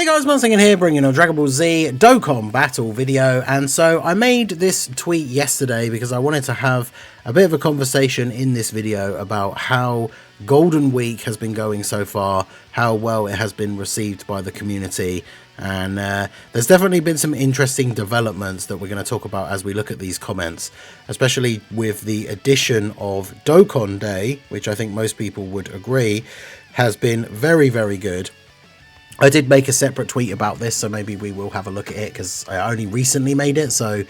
Hey guys, Monsingin here, bringing a Dragon Ball Z Dokkan Battle video. And so I made this tweet yesterday because I wanted to have a bit of a conversation in this video about how Golden Week has been going so far, how well it has been received by the community, and there's definitely been some interesting developments that we're going to talk about as we look at these comments, especially with the addition of Dokkan Day, which I think most people would agree has been very, very good. I did make a separate tweet about this, so maybe we will have a look at it because I only recently made it, so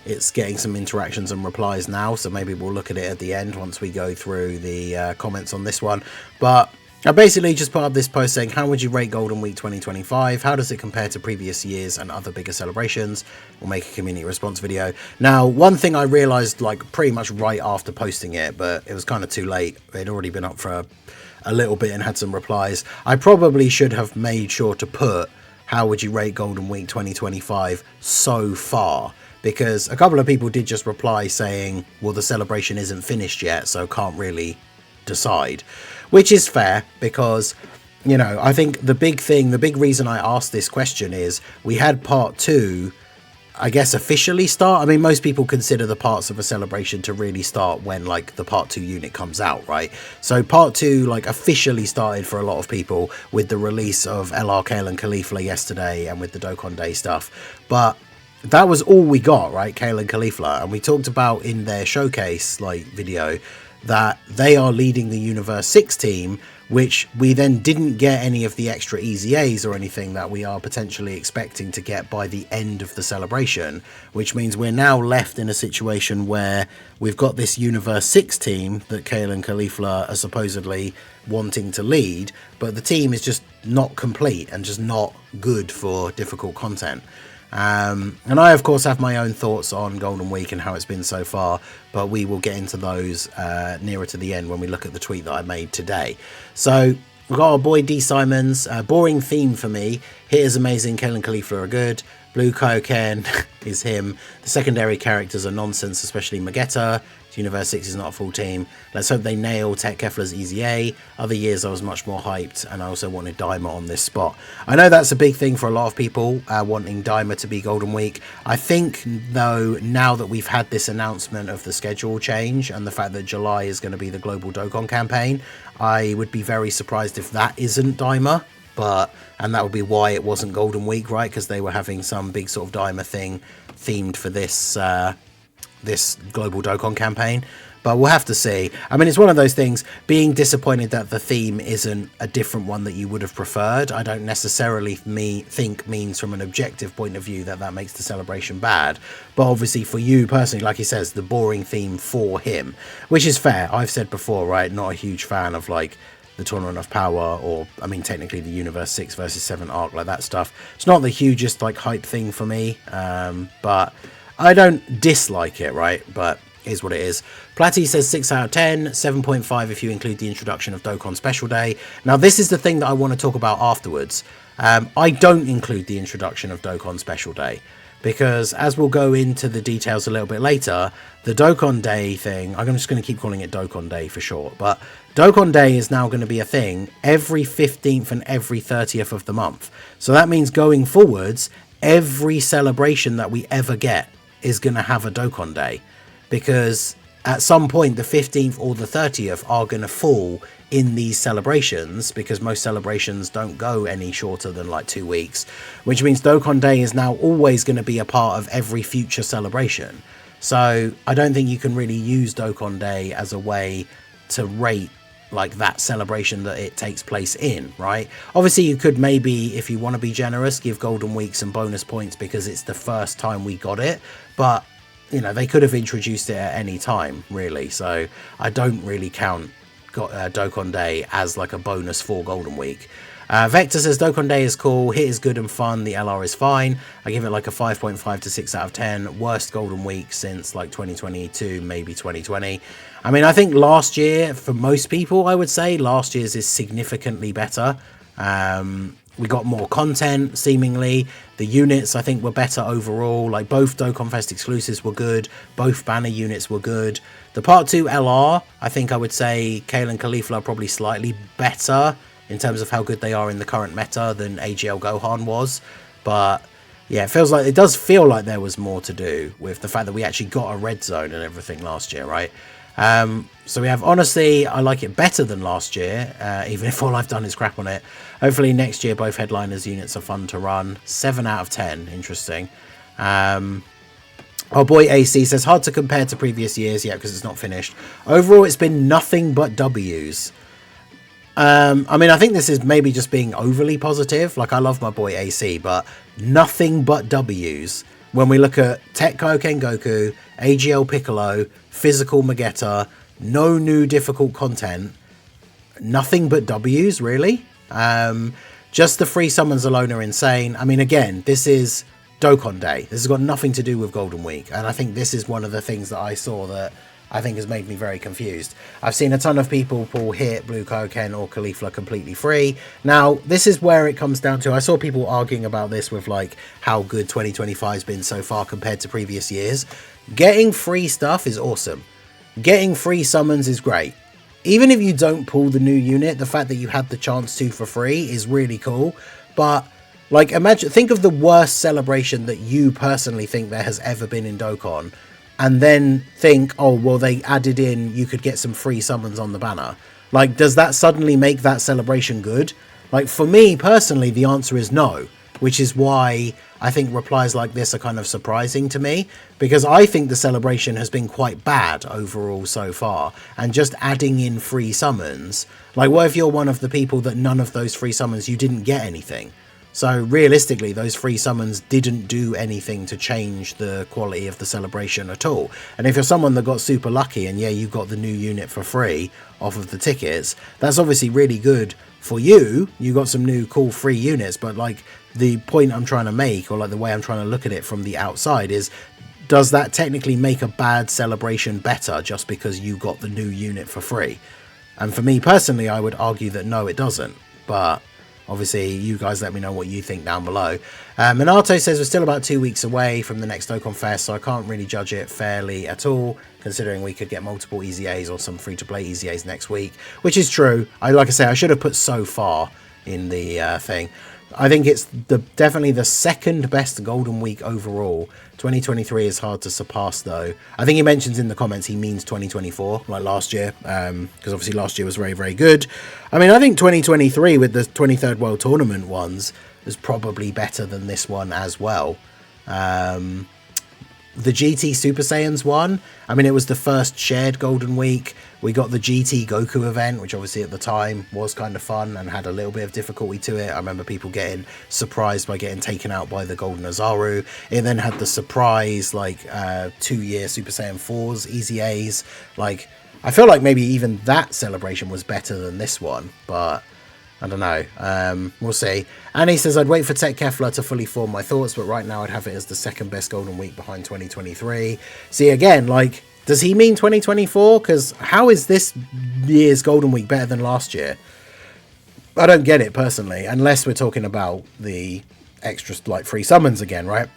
it's getting some interactions and replies now, so maybe we'll look at it at the end once we go through the comments on this one. But I basically just put up this post saying, how would you rate Golden Week 2025? How does it compare to previous years and other bigger celebrations? We'll make a community response video. Now, one thing I realized like pretty much right after posting it, but it was kind of too late. It had already been up for a little bit and had some replies. I probably should have made sure to put how would you rate Golden Week 2025 so far, because a couple of people did just reply saying, well, the celebration isn't finished yet, so can't really decide, which is fair because, you know, I think the big reason I asked this question is we had part 2, I guess, officially start. I mean, most people consider the parts of a celebration to really start when like the part 2 unit comes out, right? So part 2 like officially started for a lot of people with the release of LR Kale and Caulifla yesterday and with the Dokkan Day stuff, but that was all we got, right? Kale and Caulifla, and we talked about in their showcase like video that they are leading the Universe 6 team, which we then didn't get any of the extra Easy A's or anything that we are potentially expecting to get by the end of the celebration, which means we're now left in a situation where we've got this Universe 6 team that Kale and Caulifla are supposedly wanting to lead, but the team is just not complete and just not good for difficult content. And I, of course, have my own thoughts on Golden Week and how it's been so far, but we will get into those nearer to the end when we look at the tweet that I made today. So we've got our boy D. Simons, boring theme for me. Hit is amazing, Kale and Caulifla are good. Blue Kaioken is him. The secondary characters are nonsense, especially Magetta. Universe 6 is not a full team. Let's hope they nail Tech Kefla's Easy A. Other years I was much more hyped, and I also wanted Daima on this spot. I know that's a big thing for a lot of people, wanting Daima to be Golden Week. I think, though, now that we've had this announcement of the schedule change and the fact that July is going to be the Global Dokkan campaign, I would be very surprised if that isn't Daima. And that would be why it wasn't Golden Week, right? Because they were having some big sort of Daima thing themed for this this Global Dokkan campaign, but we'll have to see. I mean, it's one of those things, being disappointed that the theme isn't a different one that you would have preferred, I don't necessarily think means from an objective point of view that that makes the celebration bad, but obviously for you personally, like he says, the boring theme for him, which is fair. I've said before, right, not a huge fan of like the Tournament of Power, or I mean technically the Universe 6 versus 7 arc, like that stuff. It's not the hugest like hype thing for me, but I don't dislike it, right? But it is what it is. Platty says 6 out of 10, 7.5 if you include the introduction of Dokkan Special Day. Now, this is the thing that I want to talk about afterwards. I don't include the introduction of Dokkan Special Day because, as we'll go into the details a little bit later, the Dokkan Day thing, I'm just going to keep calling it Dokkan Day for short, but Dokkan Day is now going to be a thing every 15th and every 30th of the month. So that means going forwards, every celebration that we ever get is going to have a Dokkan Day, because at some point the 15th or the 30th are going to fall in these celebrations, because most celebrations don't go any shorter than like 2 weeks, which means Dokkan Day is now always going to be a part of every future celebration. So I don't think you can really use Dokkan Day as a way to rate like that celebration that it takes place in, right? Obviously you could maybe, if you want to be generous, give Golden Week some bonus points because it's the first time we got it, but you know, they could have introduced it at any time really, so I don't really count Dokkan Day as like a bonus for Golden Week. Vector says Dokkan Day is cool, Hit is good and fun, the LR is fine. I give it like a 5.5 to 6 out of 10. Worst Golden Week since like 2022, maybe 2020. I mean, I think last year, for most people, I would say last year's is significantly better. We got more content, seemingly. The units, I think, were better overall. Like, both Dokkan Fest exclusives were good. Both banner units were good. The Part 2 LR, I think I would say Kale and Caulifla are probably slightly better in terms of how good they are in the current meta than AGL Gohan was. But yeah, it does feel like there was more to do with the fact that we actually got a red zone and everything last year, right? So we have, honestly, I like it better than last year, even if all I've done is crap on it. Hopefully next year both headliners units are fun to run. 7 out of 10, interesting. Our boy AC says, hard to compare to previous years, yeah, because it's not finished. Overall, it's been nothing but W's. I mean, I think this is maybe just being overly positive. Like, I love my boy AC, but nothing but W's. When we look at Tech Kaioken Goku, AGL Piccolo, Physical Magetta, no new difficult content, nothing but W's, really. Just the free summons alone are insane. I mean, again, this is Dokkan Day. This has got nothing to do with Golden Week, and I think this is one of the things that I saw that I think has made me very confused. I've seen a ton of people pull Hit, Blue Kaioken or Caulifla completely free. Now, this is where it comes down to, I saw people arguing about this with like how good 2025 has been so far compared to previous years. Getting free stuff is awesome. Getting free summons is great. Even if you don't pull the new unit, the fact that you had the chance to for free is really cool. But like, think of the worst celebration that you personally think there has ever been in Dokkan, and then think, oh, well, they added in, you could get some free summons on the banner. Like, does that suddenly make that celebration good? Like, for me personally, the answer is no, which is why I think replies like this are kind of surprising to me, because I think the celebration has been quite bad overall so far, and just adding in free summons, like, what if you're one of the people that none of those free summons, you didn't get anything? So realistically, those free summons didn't do anything to change the quality of the celebration at all. And if you're someone that got super lucky and yeah, you got the new unit for free off of the tickets, that's obviously really good for you. You got some new cool free units, but like the point I'm trying to make, or like the way I'm trying to look at it from the outside is, does that technically make a bad celebration better just because you got the new unit for free? And for me personally, I would argue that no, it doesn't. But obviously, you guys let me know what you think down below. Minato says we're still about 2 weeks away from the next Dokkan Fest, so I can't really judge it fairly at all, considering we could get multiple Easy A's or some free-to-play Easy A's next week, which is true. Like I say, I should have put so far in the thing. I think it's definitely the second best Golden Week overall. 2023 is hard to surpass, though. I think he mentions in the comments he means 2024, like last year, because obviously last year was very, very good. I mean, I think 2023 with the 23rd World Tournament ones was probably better than this one as well. The GT Super Saiyans one, I mean, it was the first shared Golden Week. We got the GT Goku event, which obviously at the time was kind of fun and had a little bit of difficulty to it. I remember people getting surprised by getting taken out by the Golden Azaru. It then had the surprise, like, 2-year Super Saiyan 4s, Easy A's. Like, I feel like maybe even that celebration was better than this one, but I don't know. We'll see. And he says, I'd wait for Tech Kefla to fully form my thoughts, but right now I'd have it as the second best Golden Week behind 2023. See, again, like, does he mean 2024? Because how is this year's Golden Week better than last year? I don't get it, personally, unless we're talking about the extra, like, free summons again, right?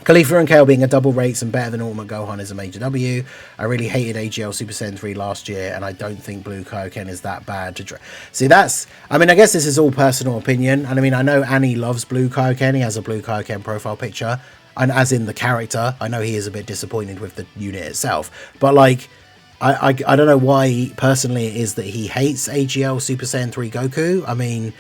Caulifla and Kale being a double rates and better than Ultimate Gohan is a major W. I really hated AGL Super Saiyan 3 last year, and I don't think Blue Kaioken is that bad to see. That's, I mean, I guess this is all personal opinion, and I mean, I know Annie loves Blue Kaioken. He has a Blue Kaioken profile picture, and as in the character, I know he is a bit disappointed with the unit itself, but like, I don't know why personally it is that he hates AGL Super Saiyan 3 Goku. I mean,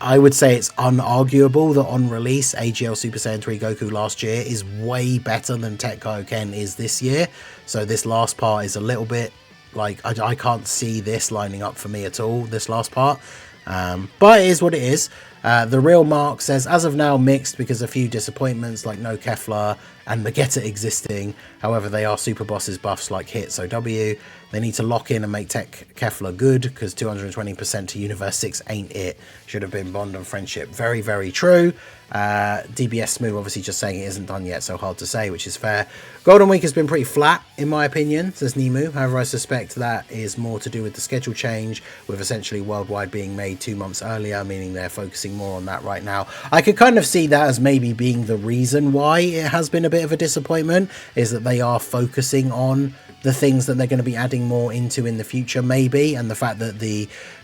I would say it's unarguable that on release, AGL Super Saiyan 3 Goku last year is way better than Tech Kaioken is this year. So this last part is a little bit, like, I can't see this lining up for me at all, this last part. But it is what it is. The real Mark says, as of now, mixed because a few disappointments like no Kefla and Magetta existing. However, they are super bosses buffs like Hit, so W. They need to lock in and make Tech Kefla good because 220% to Universe 6 ain't it. Should have been Bond and Friendship. Very, very true. DBS Smooth obviously just saying it isn't done yet, so hard to say, which is fair. Golden Week has been pretty flat, in my opinion, says Nemu. However, I suspect that is more to do with the schedule change, with essentially Worldwide being made 2 months earlier, meaning they're focusing more on that right now. I could kind of see that as maybe being the reason why it has been a bit of a disappointment, is that they are focusing on the things that they're going to be adding more into in the future, maybe, and the fact that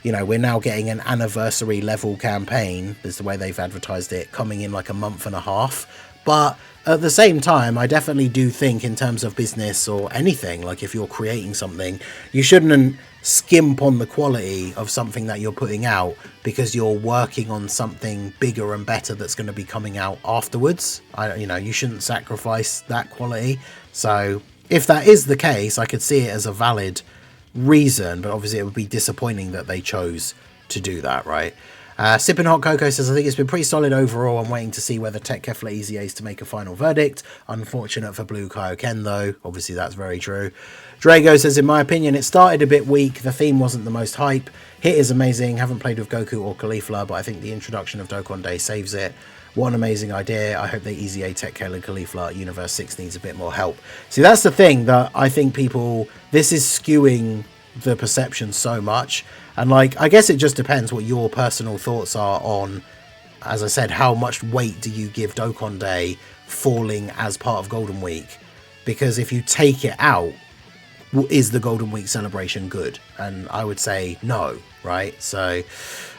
we're now getting an anniversary level campaign, is the way they've advertised it, coming in like a month and a half. But at the same time, I definitely do think in terms of business or anything, like if you're creating something, you shouldn't skimp on the quality of something that you're putting out because you're working on something bigger and better that's going to be coming out afterwards. You shouldn't sacrifice that quality. So if that is the case, I could see it as a valid reason, but obviously it would be disappointing that they chose to do that, right? Sipping Hot Cocoa says, I think it's been pretty solid overall. I'm waiting to see whether Tech Kefla Easy Ace to make a final verdict. Unfortunate for Blue Kaioken though. Obviously that's very true. Drago says, in my opinion, it started a bit weak. The theme wasn't the most hype. Hit is amazing. Haven't played with Goku or Caulifla, but I think the introduction of Dokkan Day saves it. What an amazing idea. I hope they Easy A Tech Kale and Caulifla Universe 6 needs a bit more help. See, that's the thing that I think this is skewing the perception so much. And like, I guess it just depends what your personal thoughts are on, as I said, how much weight do you give Dokkan Day falling as part of Golden Week? Because if you take it out, is the Golden Week celebration good? And I would say no, right? So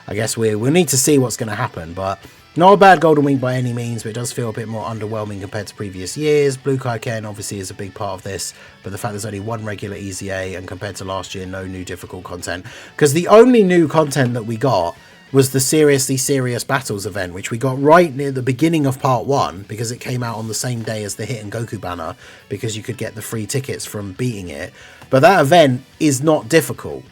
I guess we'll need to see what's going to happen, but not a bad Golden Week by any means, but it does feel a bit more underwhelming compared to previous years. Blue Kaioken obviously is a big part of this, but the fact there's only one regular Easy A and compared to last year, no new difficult content. Because the only new content that we got was the Seriously Serious Battles event, which we got right near the beginning of part 1, because it came out on the same day as the Hit and Goku banner, because you could get the free tickets from beating it. But that event is not difficult.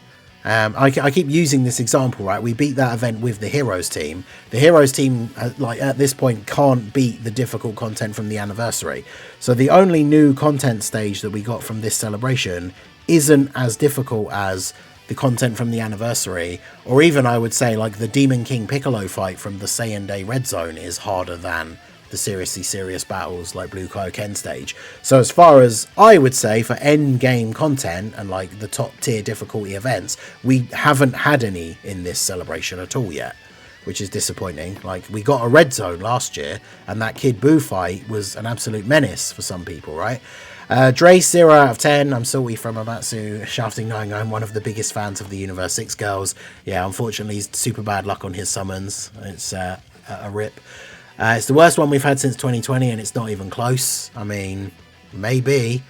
I keep using this example, right? We beat that event with the Heroes team. The Heroes team, like at this point, can't beat the difficult content from the anniversary. So the only new content stage that we got from this celebration isn't as difficult as the content from the anniversary, or even I would say like the Demon King Piccolo fight from the Saiyan Day Red Zone is harder than the Seriously Serious Battles like Blue Kaioken stage. So as far as I would say for end game content and like the top tier difficulty events, we haven't had any in this celebration at all yet, which is disappointing. Like, we got a Red Zone last year and that Kid Buu fight was an absolute menace for some people, right? Dre 0 out of 10. I'm Salty from Amatsu shafting knowing I'm one of the biggest fans of the Universe 6 girls. Yeah, unfortunately super bad luck on his summons. It's a rip. It's the worst one we've had since 2020 and it's not even close. I mean, maybe.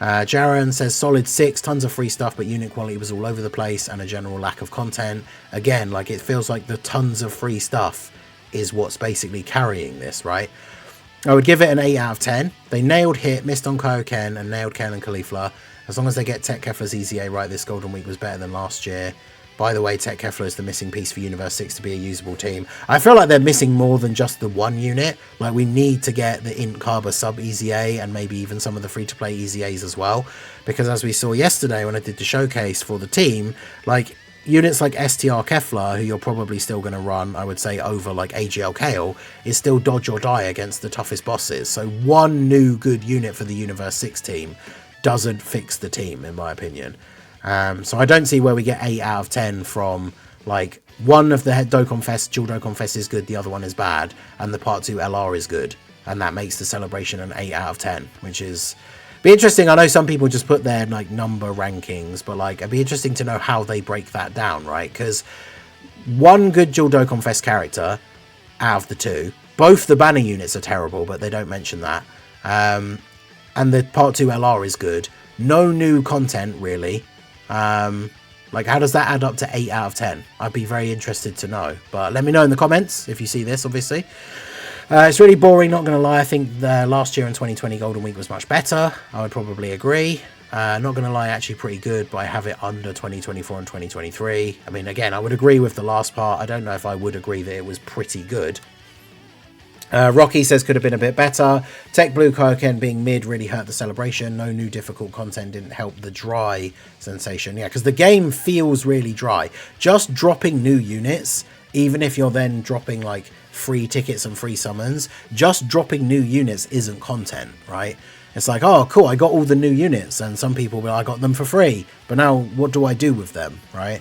Jaron says solid 6, tons of free stuff, but unit quality was all over the place and a general lack of content. Again, like, it feels like the tons of free stuff is what's basically carrying this, right? I would give it an 8 out of 10. They nailed Hit, missed on Kaioken, and nailed Ken and Caulifla. As long as they get Tech Kefla's Easy A right, this Golden Week was better than last year. By the way, Tech Kefla is the missing piece for Universe 6 to be a usable team. I feel like they're missing more than just the one unit. Like, we need to get the Int Carber sub Easy A and maybe even some of the free-to-play Easy A's as well. Because as we saw yesterday when I did the showcase for the team, like, units like STR Kefla, who you're probably still going to run, I would say, over like AGL Kale, is still dodge or die against the toughest bosses. So one new good unit for the Universe 6 team doesn't fix the team, in my opinion. So I don't see where we get 8 out of 10 from, like, one of the Dokkan Fest, Dual Dokkan Fest is good, the other one is bad, and the Part 2 LR is good. And that makes the celebration an 8 out of 10, which is... be interesting. I know some people just put their, like, number rankings, but, like, it'd be interesting to know how they break that down, right? Because one good Dual Dokkan Fest character out of the two, both the banner units are terrible, but they don't mention that. And the Part 2 LR is good. No new content, really. Like, how does that add up to 8 out of 10? I'd be very interested to know. But let me know in the comments if you see this, obviously. It's really boring, not going to lie. I think the last year in 2020 Golden Week was much better. I would probably agree. Not going to lie, actually pretty good, but I have it under 2024 and 2023. I mean, again, I would agree with the last part. I don't know if I would agree that it was pretty good. Rocky says could have been a bit better. Tech Blue Kaioken being mid really hurt the celebration. No new difficult content didn't help the dry sensation. Yeah, because the game feels really dry. Just dropping new units, even if you're then dropping like free tickets and free summons, just dropping new units isn't content, right? It's like, oh, cool, I got all the new units, and some people will be like, I got them for free, but now what do I do with them, right?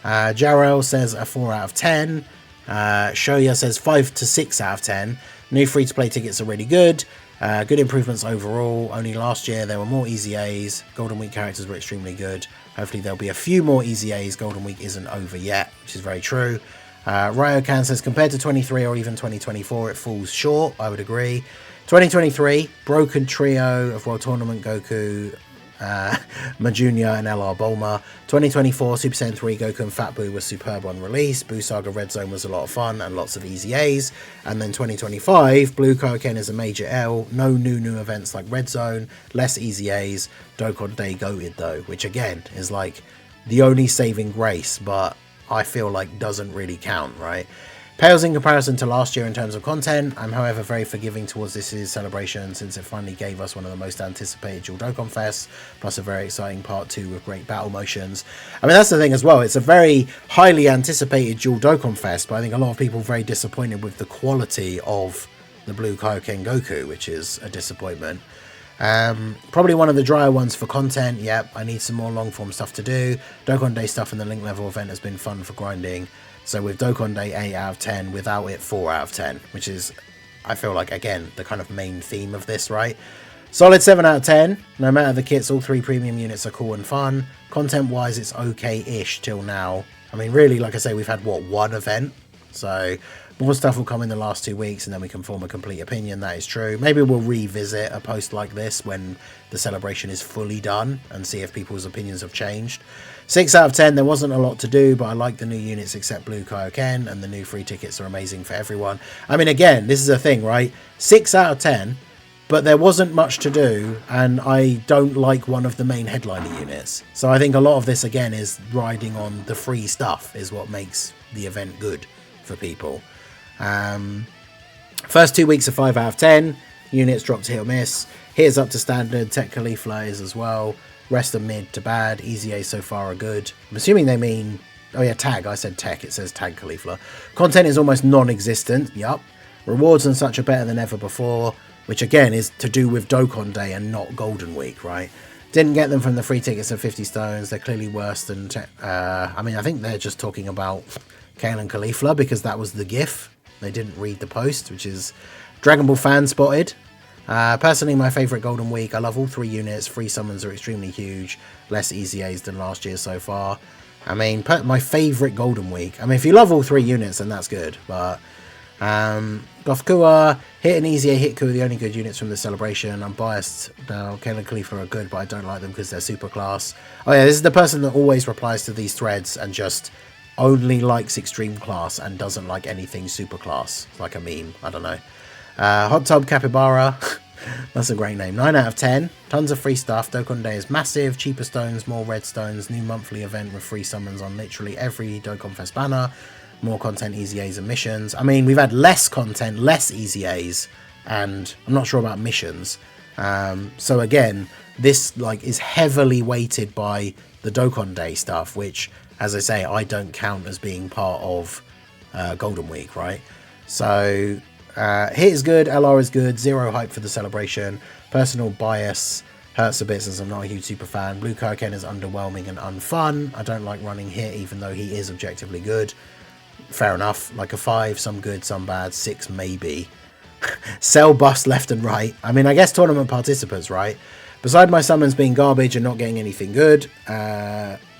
Jarrell says a 4 out of 10. Shoya says 5 to 6 out of 10. New free-to-play tickets are really good. Good improvements overall. Only last year there were more Easy A's. Golden Week characters were extremely good. Hopefully there'll be a few more Easy A's. Golden Week isn't over yet, which is very true. Ryokan says, compared to 23 or even 2024, it falls short. I would agree. 2023, broken trio of World Tournament Goku, Majunia and LR Bulma. 2024, Super Saiyan 3 Goku and Fat Buu was superb on release. Buu Saga Red Zone was a lot of fun and lots of easy A's. And then 2025, Blue Kaioken is a major L. No new events like Red Zone, less easy A's. Dokkan Day goated though, which again is like the only saving grace, but I feel like doesn't really count, right? Pales in comparison to last year in terms of content. I'm however very forgiving towards this year's celebration since it finally gave us one of the most anticipated Dual Dokkan Fests, plus a very exciting part 2 with great battle motions. I mean, that's the thing as well, it's a very highly anticipated Dual Dokkan Fest, but I think a lot of people are very disappointed with the quality of the Blue Kaioken Goku, which is a disappointment. Probably one of the drier ones for content. Yep, I need some more long form stuff to do. Dokkan Day stuff in the link level event has been fun for grinding. So with Dokkan Day 8 out of 10, without it 4 out of 10, which is, I feel like, again, the kind of main theme of this, right? Solid 7 out of 10. No matter the kits, all 3 premium units are cool and fun. Content-wise, it's okay-ish till now. I mean, really, like I say, we've had, what, 1 event? So more stuff will come in the last 2 weeks and then we can form a complete opinion. That is true. Maybe we'll revisit a post like this when the celebration is fully done and see if people's opinions have changed. 6 out of 10, there wasn't a lot to do, but I like the new units except Blue Kaioken, and the new free tickets are amazing for everyone. I mean, again, this is a thing, right? 6 out of 10, but there wasn't much to do, and I don't like one of the main headliner units. So I think a lot of this, again, is riding on the free stuff is what makes the event good for people. First 2 weeks are 5 out of 10. Units dropped hit or miss. Here's up to standard. Tech Caulifla is as well. Rest are mid to bad. Easy A so far are good. I'm assuming they mean... Oh yeah, tag. I said tech. It says tag Caulifla. Content is almost non-existent. Yup. Rewards and such are better than ever before. Which again is to do with Dokkan Day and not Golden Week, right? Didn't get them from the free tickets of 50 stones. They're clearly worse than... I mean, I think they're just talking about Kale and Caulifla because that was the GIF. They didn't read the post, which is Dragon Ball fan spotted. Personally, my favourite Golden Week. I love all 3 units. Free summons are extremely huge. Less easy A's than last year so far. I mean, my favourite Golden Week. I mean, if you love all 3 units, then that's good. But Gothkua, Hit and Easy A Hitku are the only good units from the celebration. I'm biased now. Kale and Caulifla are good, but I don't like them because they're super class. Oh yeah, this is the person that always replies to these threads and just only likes extreme class and doesn't like anything super class. It's like a meme. I don't know. Hot Tub Capybara. That's a great name. 9 out of 10. Tons of free stuff. Dokkan Day is massive. Cheaper stones, more red stones. New monthly event with free summons on literally every Dokkan Fest banner. More content, easy A's and missions. I mean, we've had less content, less easy A's, and I'm not sure about missions. So again, this like is heavily weighted by the Dokkan Day stuff, which, as I say, I don't count as being part of Golden Week, right? So Hit is good, LR is good, zero hype for the celebration. Personal bias hurts a bit since I'm not a huge super fan. Blue Kaioken is underwhelming and unfun. I don't like running Hit even though he is objectively good. Fair enough, like a 5, some good, some bad, 6 maybe. Sell bust left and right. I mean, I guess tournament participants, right? Beside my summons being garbage and not getting anything good,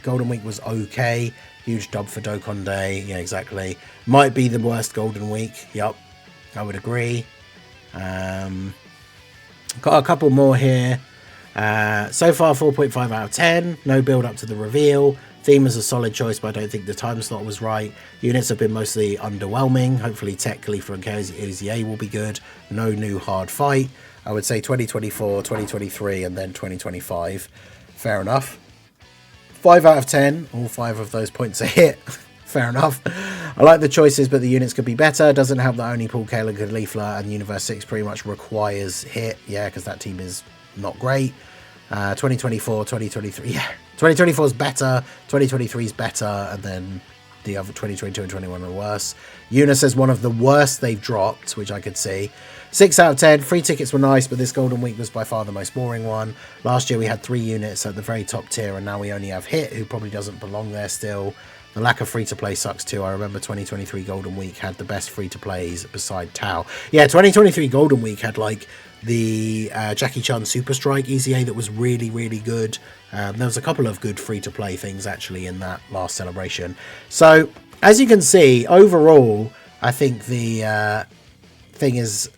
Golden Week was okay. Huge dub for Dokkan Day. Yeah, exactly. Might be the worst Golden Week. Yup, I would agree. Got a couple more here. So far, 4.5 out of 10. No build up to the reveal. Theme is a solid choice, but I don't think the time slot was right. Units have been mostly underwhelming. Hopefully Tech, Caulifla and KZA will be good. No new hard fight. I would say 2024, 2023 and then 2025. Fair enough. 5 out of 10. All 5 of those points are hit. Fair enough. I like the choices, but the units could be better. Doesn't help that only Paul Kale and Caulifla and Universe 6 pretty much requires hit. Yeah, because that team is not great. 2024, 2023. Yeah, 2024 is better. 2023 is better. And then the other 2022 and 21 are worse. Una says one of the worst they've dropped, which I could see. 6 out of 10. Free tickets were nice, but this Golden Week was by far the most boring one. Last year we had 3 units at the very top tier, and now we only have Hit, who probably doesn't belong there still. The lack of free-to-play sucks too. I remember 2023 Golden Week had the best free-to-plays beside Tau. Yeah, 2023 Golden Week had like the Jackie Chan Super Strike EZA that was really, really good. There was a couple of good free-to-play things actually in that last celebration. So as you can see, overall, I think the thing has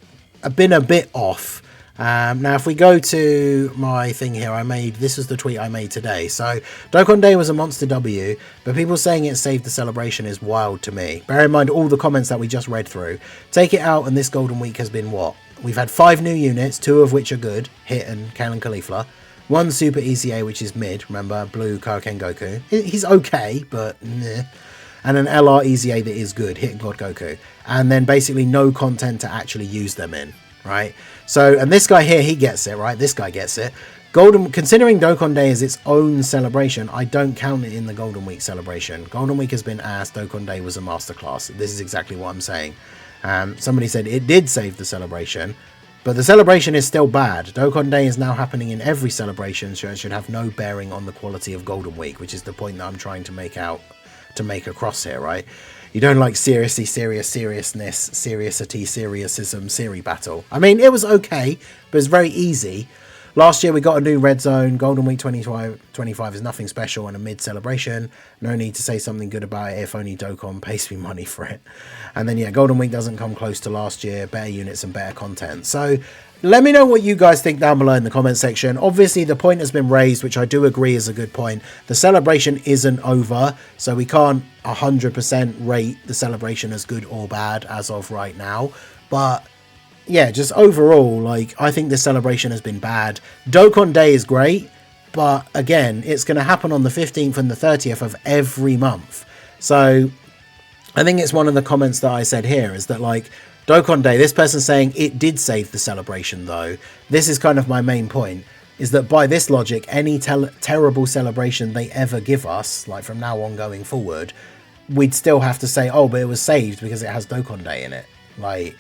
been a bit off. Now, if we go to my thing here, this is the tweet I made today. So, Dokkan Day was a monster W, but people saying it saved the celebration is wild to me. Bear in mind all the comments that we just read through. Take it out, and this Golden Week has been what? We've had 5 new units, 2 of which are good, Hit and Kale and Caulifla. 1 Super EZA, which is mid, remember, Blue Kaioken Goku. He's okay, but meh. And an LR EZA that is good, Hit and God Goku. And then basically no content to actually use them in. Right, so, and this guy here, he gets it, right? This guy gets it. Considering Dokkan Day is its own celebration, I don't count it in the Golden Week celebration. Golden Week has been asked, Dokkan Day was a masterclass. This is exactly what I'm saying. Somebody said it did save the celebration, but the celebration is still bad. Dokkan Day is now happening in every celebration, so it should have no bearing on the quality of Golden Week, which is the point that I'm trying to make across here, right? You don't like seriously, seriousness, seriosism, Siri battle. I mean, it was okay, but it's very easy. Last year we got a new red zone. Golden Week 2025 is nothing special and a mid celebration. No need to say something good about it if only Dokkan pays me money for it. And then yeah, Golden Week doesn't come close to last year. Better units and better content. So let me know what you guys think down below in the comment section. Obviously, the point has been raised, which I do agree is a good point. The celebration isn't over, so we can't 100% rate the celebration as good or bad as of right now. But yeah, just overall, like, I think this celebration has been bad. Dokkan Day is great, but again, it's going to happen on the 15th and the 30th of every month. So I think it's one of the comments that I said here is that, like, Dokkan Day, this person saying it did save the celebration though. This is kind of my main point, is that by this logic, any terrible celebration they ever give us, like from now on going forward, we'd still have to say, oh, but it was saved because it has Dokkan Day in it. Like,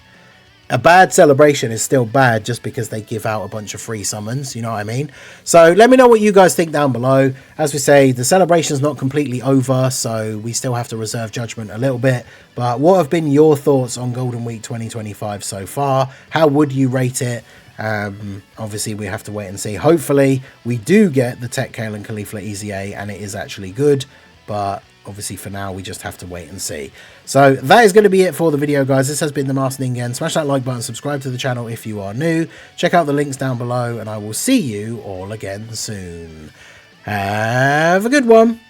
a bad celebration is still bad just because they give out a bunch of free summons, you know what I mean? So let me know what you guys think down below. As we say, the celebration's not completely over, so we still have to reserve judgment a little bit. But what have been your thoughts on Golden Week 2025 so far? How would you rate it? Obviously, we have to wait and see. Hopefully, we do get the Tech Kale and Caulifla EZA and it is actually good, but obviously for now we just have to wait and see. So that is going to be it for the video, guys. This has been the Master Ningen. Smash that like button, subscribe to the channel if you are new, check out the links down below, and I will see you all again soon. Have a good one.